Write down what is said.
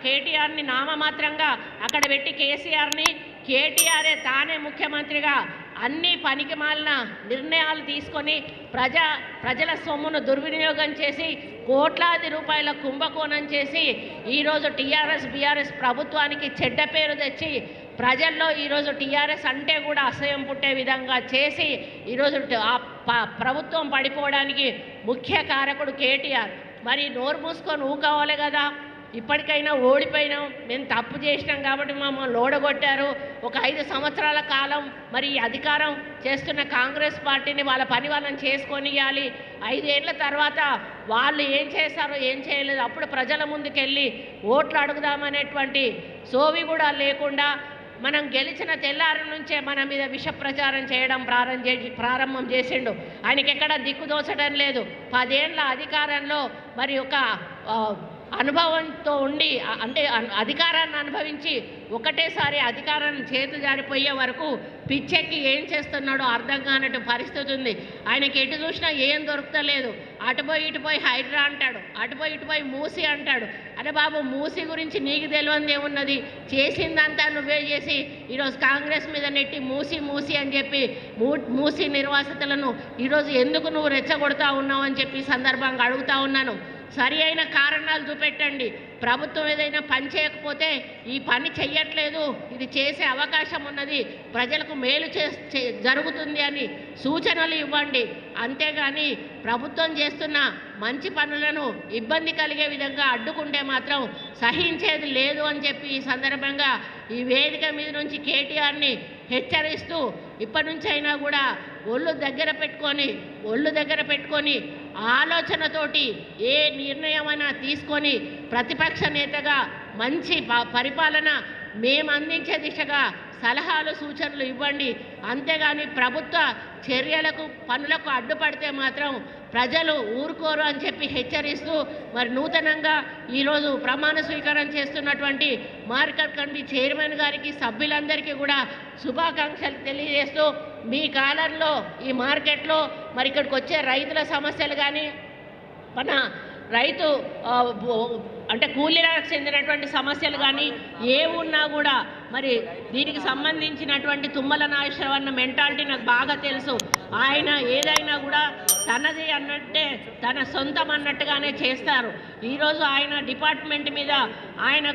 కేటీఆర్ని నామమాత్రంగా అక్కడ పెట్టి కేటీఆరే తానే ముఖ్యమంత్రిగా అన్ని పనికిమాలిన నిర్ణయాలు తీసుకొని ప్రజల సొమ్మును దుర్వినియోగం చేసి కోట్లాది రూపాయల కుంభకోణం చేసి ఈరోజు బీఆర్ఎస్ ప్రభుత్వానికి చెడ్డ పేరు తెచ్చి ప్రజల్లో ఈరోజు టీఆర్ఎస్ అంటే కూడా అసహ్యం పుట్టే విధంగా చేసి ఈరోజు ప్రభుత్వం పడిపోవడానికి ముఖ్య కారకుడు కేటీఆర్. మరి నోరు మూసుకొని ఊకోవాలి కదా. ఇప్పటికైనా ఓడిపోయినాం, మేము తప్పు చేసినాం కాబట్టి మమ్మల్ని ఓడగొట్టారు. ఒక 5 సంవత్సరాల కాలం మరి అధికారం చేస్తున్న కాంగ్రెస్ పార్టీని వాళ్ళ పని వాళ్ళని చేసుకొని ఇవ్వాలి. 5 ఏళ్ల తర్వాత వాళ్ళు ఏం చేశారో ఏం చేయలేదు అప్పుడు ప్రజల ముందుకెళ్ళి ఓట్లు అడుగుదామనేటువంటి సోవి కూడా లేకుండా మనం గెలిచిన తెల్లారి నుంచే మన మీద విష ప్రచారం చేయడం ప్రారంభం చేసిండు. ఆయనకి ఎక్కడ దిక్కుదోచడం లేదు. 10 ఏళ్ల అధికారంలో మరి ఒక అనుభవంతో ఉండి అంటే అధికారాన్ని అనుభవించి ఒకటేసారి అధికారాన్ని చేతు జారిపోయే వరకు పిచ్చెక్కి ఏం చేస్తున్నాడో అర్థం కానట్టు పరిస్థితి ఉంది. ఆయనకి ఎటు చూసినా ఏం దొరుకుతలేదు. అటుపోయి ఇటుపోయి హైడ్రా అంటాడు, అటుపోయి ఇటుపోయి మూసి అంటాడు. అరే బాబు, మూసి గురించి నీకు తెలియదు ఏమున్నది? చేసిందంతా నువ్వే చేసి ఈరోజు కాంగ్రెస్ మీద నెట్టి మూసి అని చెప్పి మూసి నిర్వాసితులను ఈరోజు ఎందుకు నువ్వు రెచ్చగొడతా ఉన్నావు అని చెప్పి సందర్భంగా అడుగుతా ఉన్నాను. సరి అయిన కారణాలు చూపెట్టండి. ప్రభుత్వం ఏదైనా పని చేయకపోతే ఈ పని చెయ్యట్లేదు, ఇది చేసే అవకాశం ఉన్నది, ప్రజలకు మేలు జరుగుతుంది అని సూచనలు ఇవ్వండి. అంతేగాని ప్రభుత్వం చేస్తున్న మంచి పనులను ఇబ్బంది కలిగే విధంగా అడ్డుకుంటే మాత్రం సహించేది లేదు అని చెప్పి ఈ సందర్భంగా ఈ వేదిక మీద నుంచి కేటీఆర్ని హెచ్చరిస్తూ ఇప్పటి నుంచి అయినా కూడా ఒళ్ళు దగ్గర పెట్టుకొని ఆలోచనతోటి ఏ నిర్ణయమైనా తీసుకొని ప్రతిపక్ష నేతగా మంచి పరిపాలన మేము అందించే దిశగా సలహాలు సూచనలు ఇవ్వండి. అంతేగాని ప్రభుత్వ చర్యలకు పనులకు అడ్డుపడితే మాత్రం ప్రజలు ఊరుకోరు అని చెప్పి హెచ్చరిస్తూ మరి నూతనంగా ఈరోజు ప్రమాణ స్వీకారం చేస్తున్నటువంటి మార్కెట్ కమిటీ చైర్మన్ గారికి సభ్యులందరికీ కూడా శుభాకాంక్షలు తెలియజేస్తూ మీ కాలంలో ఈ మార్కెట్లో మరి ఇక్కడికి వచ్చే రైతుల సమస్యలు కానీ మన రైతు అంటే కూలీలకు చెందినటువంటి సమస్యలు కానీ ఏమున్నా కూడా మరి దీనికి సంబంధించినటువంటి తుమ్మల నాగేశ్వరరావు మెంటాలిటీ నాకు బాగా తెలుసు. ఆయన ఏదైనా కూడా తనది అన్నట్టే తన సొంతం అన్నట్టుగానే చేస్తారు. ఈరోజు ఆయన డిపార్ట్మెంట్ మీద ఆయన